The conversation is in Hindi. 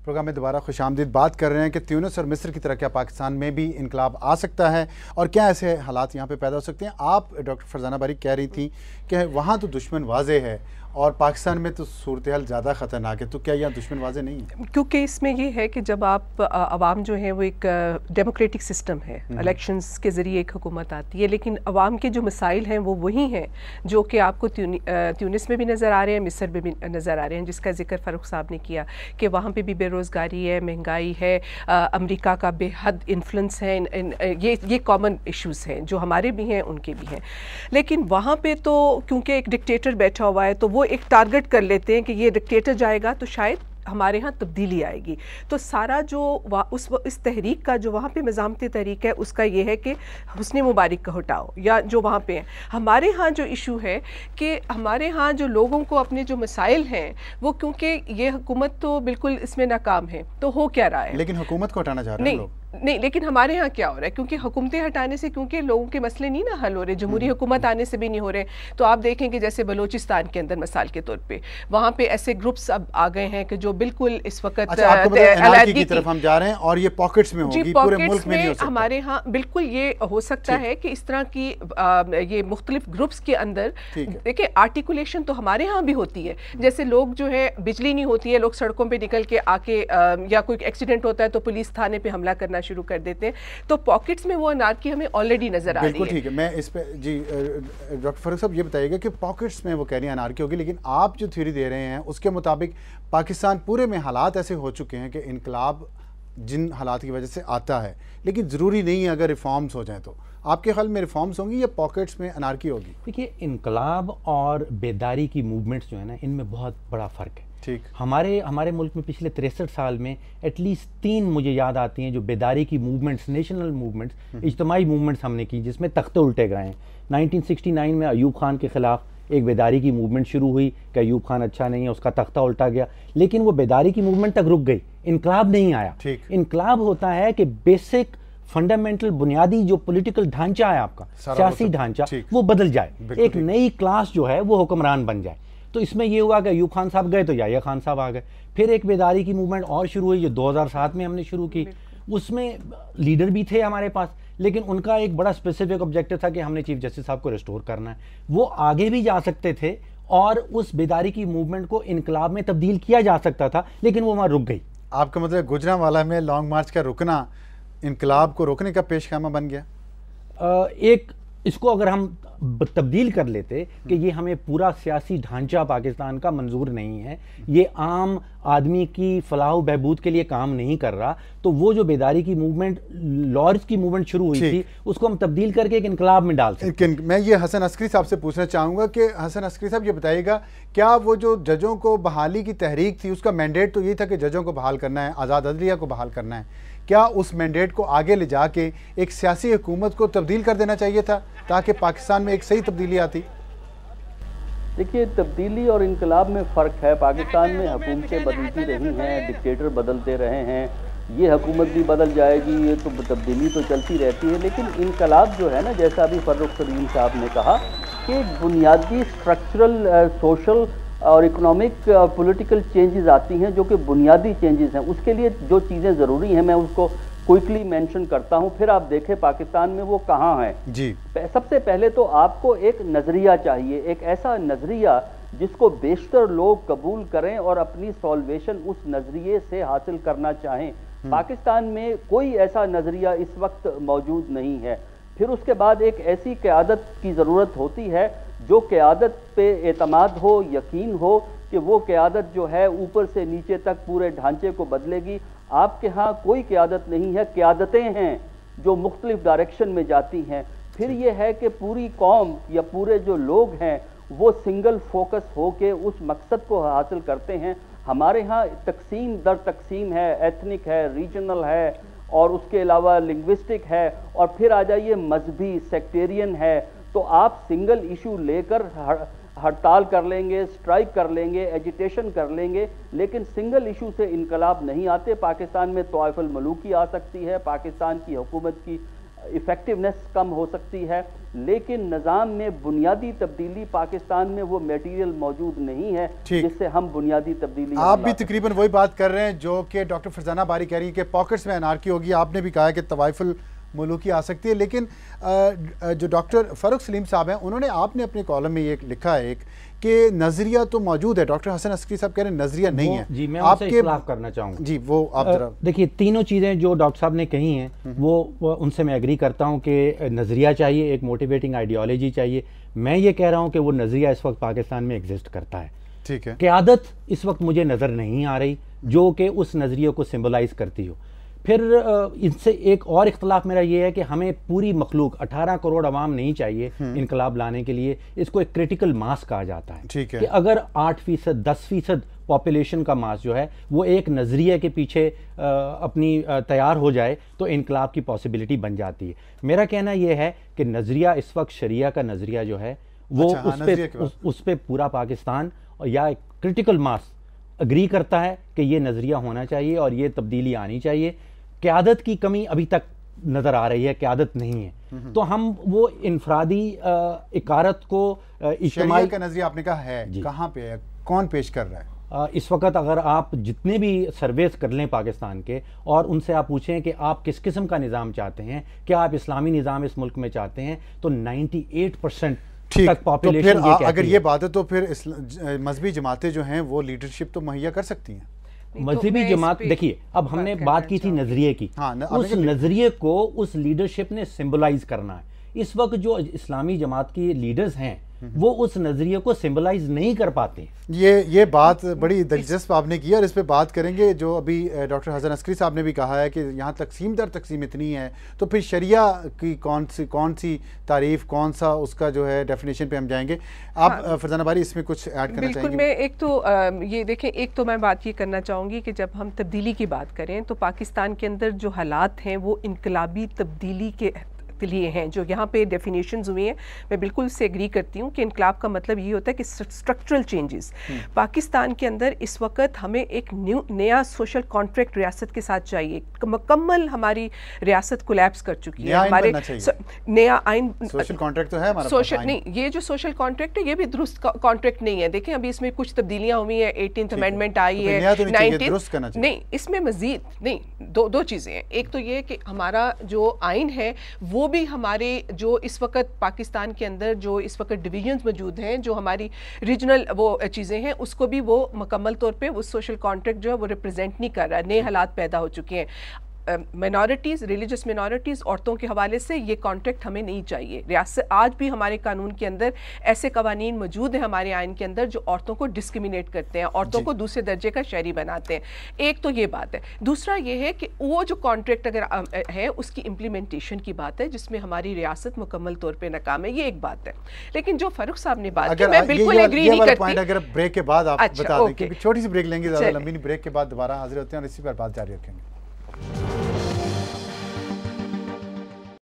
प्रोग्राम में दोबारा खुशामदीद। बात कर रहे हैं कि त्यूनिस और मिस्र की तरह क्या पाकिस्तान में भी इनकलाब आ सकता है और क्या ऐसे हालात यहाँ पे पैदा हो सकते हैं। आप डॉक्टर फरजाना बारिक कह रही थी कि वहाँ तो दुश्मन वाजे है और पाकिस्तान में तो सूरत हाल ज़्यादा ख़तरनाक है, तो क्या यहाँ दुश्मन वाजे नहीं है? क्योंकि इसमें ये है कि जब आप अवाम जो है वो एक डेमोक्रेटिक सिस्टम है, इलेक्शंस के ज़रिए एक हुकूमत आती है, लेकिन अवाम के जो मसाइल हैं वो वही हैं जो कि आपको त्यूनिस में भी नज़र आ रहे हैं, मिस्र में भी नज़र आ रहे हैं, जिसका जिक्र फ़ारूक साहब ने किया कि वहाँ पे भी बेरोज़गारी है, महंगाई है, अमेरिका का बेहद इन्फ्लुएंस है, ये कॉमन इश्यूज़ हैं जो हमारे भी हैं उनके भी हैं। लेकिन वहाँ पे तो क्योंकि एक डिक्टेटर बैठा हुआ है तो वो एक टारगेट कर लेते हैं कि ये डिक्टेटर जाएगा तो शायद हमारे यहाँ तब्दीली आएगी। तो सारा जो इस तहरीक का जो वहाँ पे निज़ामती तहरीक है उसका ये है कि हुस्ने मुबारक का हटाओ या जो वहाँ पे हैं। हमारे यहाँ जो इशू है कि हमारे यहाँ जो लोगों को अपने जो मसाइल हैं वो, क्योंकि ये हुकूमत तो बिल्कुल इसमें नाकाम है, तो हो क्या रहा है? लेकिन हुकूमत को हटाना चाह रहे हैं लोग। नहीं, लेकिन हमारे यहाँ क्या हो रहा है, क्योंकि हुकूमतें हटाने से क्योंकि लोगों के मसले नहीं ना हल हो रहे, जमहूरी हुकूमत आने से भी नहीं हो रहे। तो आप देखेंगे जैसे बलूचिस्तान के अंदर मिसाल के तौर पे वहाँ पे ऐसे ग्रुप्स अब आ गए हैं कि जो बिल्कुल इस वक्त एनआरकी की तरफ हम जा रहे हैं और ये पॉकेट्स में होगी, पूरे मुल्क में नहीं हो सकता। हमारे यहाँ बिल्कुल ये हो सकता है कि इस तरह की ये मुख्तलिफ ग्रुप्स के अंदर देखिए आर्टिकुलेशन तो हमारे यहाँ भी होती है। जैसे लोग जो है बिजली नहीं होती है, लोग सड़कों पर निकल के आके या कोई एक्सीडेंट होता है तो पुलिस थाने पर हमला करना शुरू कर देते हैं। तो पॉकेट्स में वो अनारकी हमें ऑलरेडी नजर आ रही है। बिल्कुल ठीक है, मैं इस पे जी डॉक्टर फारूक साहब ये बताइएगा कि पॉकेट्स में वो कह रही हैं अनारकी होगी, लेकिन आप जो थ्योरी दे रहे हैं उसके मुताबिक पाकिस्तान पूरे में हालात ऐसे हो चुके हैं कि इनकलाब जिन हालात की वजह से आता है, लेकिन ज़रूरी नहीं है अगर रिफॉर्म्स हो जाएं तो आपके ख्याल में रिफॉर्म्स होंगी या पॉकेट्स में अनारकी होगी? देखिए, इनकलाब और बेदारी की मूवमेंट्स जो है ना, इनमें बहुत बड़ा फ़र्क है। ठीक, हमारे मुल्क में पिछले 63 साल में एटलीस्ट 3 मुझे याद आती हैं जो बेदारी की मूवमेंट्स, नेशनल मूवमेंट्स, इज्तमाही मूवमेंट्स हमने की जिसमें तख्ते उल्टे गए हैं। 1969 में अयूब खान के ख़िलाफ़ एक बेदारी की मूवमेंट शुरू हुई कि अयूब खान अच्छा नहीं है, उसका तख्ता उल्टा गया, लेकिन वो बेदारी की मूवमेंट तक रुक गई, इनकलाब नहीं आया। इनकलाब होता है कि बेसिक फंडामेंटल बुनियादी जो पॉलिटिकल ढांचा है आपका, सियासी ढांचा, वो बदल जाए, एक नई क्लास जो है वो हुक्मरान बन जाए। तो इसमें ये हुआ कि अयूब खान साहब गए तो याह्या खान साहब आ गए। फिर एक बेदारी की मूवमेंट और शुरू हुई जो 2007 में हमने शुरू की। उसमें लीडर भी थे हमारे पास, लेकिन उनका एक बड़ा स्पेसिफिक ऑब्जेक्टिव था कि हमने चीफ जस्टिस साहब को रिस्टोर करना है। वो आगे भी जा सकते थे और उस बेदारी की मूवमेंट को इनकलाब में तब्दील किया जा सकता था, लेकिन वो वहाँ रुक गई। आपका मतलब गुजरांवाला में लॉन्ग मार्च का रुकना इनकलाब को रोकने का पेशखामा बन गया? एक इसको अगर हम तब्दील कर लेते कि ये हमें पूरा सियासी ढांचा पाकिस्तान का मंजूर नहीं है, ये आम आदमी की फलाह बहबूद के लिए काम नहीं कर रहा, तो वो जो बेदारी की मूवमेंट, लॉर्ड्स की मूवमेंट शुरू हुई थी, उसको हम तब्दील करके एक इनकलाब में डाल सकते। मैं ये हसन अस्करी साहब से पूछना चाहूँगा कि हसन अस्करी साहब ये बताइएगा, क्या वो जो जजों को बहाली की तहरीक थी उसका मैंडेट तो ये था कि जजों को बहाल करना है, आज़ाद अदलिया को बहाल करना है, क्या उस मैंडेट को आगे ले जाके एक सियासी हुकूमत को तब्दील कर देना चाहिए था ताकि पाकिस्तान में एक सही तब्दीली आती? देखिए, तब्दीली और इनकलाब में फ़र्क है। पाकिस्तान में हुकूमतें बदलती रही हैं, डिक्टेटर बदलते रहे हैं, ये हुकूमत भी बदल जाएगी, ये तो तब्दीली तो चलती रहती है। लेकिन इनकलाब जो है ना, जैसा अभी फ़र्रुख सलीम साहब ने कहा कि बुनियादी स्ट्रक्चरल सोशल और इकोनॉमिक पॉलिटिकल चेंजेस आती हैं जो कि बुनियादी चेंजेस हैं। उसके लिए जो चीज़ें ज़रूरी हैं मैं उसको क्विकली मेंशन करता हूं, फिर आप देखें पाकिस्तान में वो कहाँ हैं जी। सबसे पहले तो आपको एक नज़रिया चाहिए, एक ऐसा नज़रिया जिसको बेशतर लोग कबूल करें और अपनी सॉल्वेशन उस नज़रिए से हासिल करना चाहें। पाकिस्तान में कोई ऐसा नज़रिया इस वक्त मौजूद नहीं है। फिर उसके बाद एक ऐसी क़यादत की ज़रूरत होती है जो क़यादत पे एतमाद हो, यकीन हो कि वो क़यादत जो है ऊपर से नीचे तक पूरे ढांचे को बदलेगी। आपके यहाँ कोई क़यादत नहीं है, क़यादतें हैं जो मुख्तलिफ डायरेक्शन में जाती हैं। फिर ये है कि पूरी कौम या पूरे जो लोग हैं वो सिंगल फोकस हो के उस मकसद को हासिल करते हैं। हमारे यहाँ तकसीम दर तकसीम है, एथनिक है, रीजनल है और उसके अलावा लिंग्विस्टिक है, और फिर आ जाइए मजहबी सेक्टेरियन है। तो आप सिंगल इशू लेकर हड़ताल कर लेंगे, स्ट्राइक कर लेंगे, एजिटेशन कर लेंगे, लेकिन सिंगल इशू से इनकलाब नहीं आते। पाकिस्तान में तौइफ़ुल मलूकी आ सकती है, पाकिस्तान की हुकूमत की इफ़ेक्टिवनेस कम हो सकती है, लेकिन निज़ाम में बुनियादी तब्दीली पाकिस्तान में वो मटेरियल मौजूद नहीं है जिससे हम बुनियादी तब्दीली। आप भी तकरीबन वही बात कर रहे हैं जो कि डॉक्टर फरजाना बारी कह रही है कि पॉकेट्स में अनारकी होगी। आपने भी कहा है कि तवाइफुल मुल्की आ सकती है, लेकिन जो डॉक्टर फ़ारूक सलीम साहब हैं उन्होंने आपने अपने कॉलम में ये लिखा है कि नज़रिया तो मौजूद है, डॉक्टर हसन अस्करी साहब कह रहे हैं नज़रिया नहीं है। जी, मैं आपसे इख्तिलाफ करना चाहूँगा। जी, वो आप जरा देखिए, तीनों चीज़ें जो डॉक्टर साहब ने कही हैं वो उनसे मैं एग्री करता हूँ कि नज़रिया चाहिए, एक मोटिवेटिंग आइडियोलॉजी चाहिए। मैं ये कह रहा हूँ कि वो नज़रिया इस वक्त पाकिस्तान में एग्जिस्ट करता है। ठीक है, क़यादत इस वक्त मुझे नज़र नहीं आ रही जो कि उस नज़रिए को सिम्बलाइज़ करती हो। फिर इनसे एक और इख्तलाफ मेरा ये है कि हमें पूरी मखलूक 18 करोड़ अवाम नहीं चाहिए इनकलाब लाने के लिए। इसको एक क्रिटिकल मास कहा जाता है। ठीक है, कि अगर 8%, 10% पॉपुलेशन का मास जो है वो एक नज़रिए के पीछे अपनी तैयार हो जाए तो इनकलाब की पॉसिबिलिटी बन जाती है। मेरा कहना यह है कि नज़रिया इस वक्त शरिया का नज़रिया जो है वो उस पर पूरा पाकिस्तान या एक क्रिटिकल मास अग्री करता है कि ये नज़रिया होना चाहिए और ये तब्दीली आनी चाहिए। क़यादत की कमी अभी तक नज़र आ रही है, क़यादत नहीं है, तो हम वो इनफरादी इकारत को इज्तिमाई का नज़रिया आपने कहा है, कहाँ पे है, कौन पेश कर रहा है? इस वक्त अगर आप जितने भी सर्वेस कर लें पाकिस्तान के और उनसे आप पूछें कि आप किस किस्म का निज़ाम चाहते हैं, क्या आप इस्लामी निज़ाम इस मुल्क में चाहते हैं, तो 98% तक पॉपुलेशन। तो फिर अगर ये बात है तो फिर मजहबी जमातें जो हैं वो लीडरशिप तो मुहैया कर सकती हैं। मजहबी जमात, देखिए अब हमने बात की थी नजरिए की, उस नजरिए को उस लीडरशिप ने सिंबलाइज करना है। इस वक्त जो इस्लामी जमात की लीडर्स हैं वो उस नजरिए को सिंबलाइज नहीं कर पाते। ये बात बड़ी दिलचस्प आपने की और इस पे बात करेंगे। जो अभी डॉक्टर हसन अस्करी साहब ने भी कहा है कि यहाँ तकसीम दर तकसीम इतनी है, तो फिर शरिया की कौन सी तारीफ, कौन सा उसका जो है डेफिनेशन पे हम जाएंगे। आप फरजाना बारी इसमें कुछ ऐड करना चाहेंगे? मैं एक तो ये देखें, एक तो मैं बात ये करना चाहूँगी कि जब हम तब्दीली की बात करें तो पाकिस्तान के अंदर जो हालात हैं वो इनकलाबी तब्दीली के लिए हैं, जो यहाँ पे डेफिनेशंस हुई हैं। मैं बिल्कुल इससे एग्री करती हूँ कि इनकलाब का मतलब ये होता है कि स्ट्रक्चरल चेंजेस। पाकिस्तान के अंदर इस वक्त हमें एक नया सोशल कॉन्ट्रैक्ट रियासत के साथ चाहिए। मुकम्मल हमारी रियासत कोलैप्स कर चुकी है। हमारे नया आइन, सोशल कॉन्ट्रैक्ट तो है हमारा, सोशल नहीं, ये जो सोशल कॉन्ट्रैक्ट है ये भी दुरुस्त कॉन्ट्रैक्ट नहीं है। देखें अभी इसमें कुछ तब्दीलियाँ हुई हैं, 18th अमेंडमेंट आई है, 19th नहीं, इसमें मजीद नहीं, दो चीज़ें हैं। एक तो ये कि हमारा जो आइन है वो भी हमारे जो इस वक्त पाकिस्तान के अंदर जो इस वक्त डिवीजन्स मौजूद हैं, जो हमारी रीजनल वो चीज़ें हैं, उसको भी वो मुकम्मल तौर पे उस सोशल कॉन्ट्रैक्ट जो है वो रिप्रेजेंट नहीं कर रहा है। नए हालात पैदा हो चुके हैं। मिनॉरिटीज़, रिलीजियस मिनॉरिटीज़, औरतों के हवाले से ये कॉन्ट्रैक्ट हमें नहीं चाहिए। रियासत आज भी हमारे कानून के अंदर ऐसे कवानीन मौजूद हैं हमारे आइन के अंदर जो औरतों को डिस्क्रिमिनेट करते हैं, औरतों को दूसरे दर्जे का शहरी बनाते हैं। एक तो ये बात है। दूसरा ये है कि वो जो कॉन्ट्रैक्ट अगर है उसकी इम्प्लीमेंटेशन की बात है जिसमें हमारी रियासत मुकम्मल तौर पर नाकाम है। ये एक बात है। लेकिन जो फारूक साहब ने बात की, मैं बिल्कुल एग्री नहीं करती। अगर ब्रेक के बाद आप बता दें, छोटी सी ब्रेक लेंगे, ज़्यादा लंबी नहीं, ब्रेक के बाद दोबारा हाजिर होते हैं और इसी पर बात जारी रखेंगे।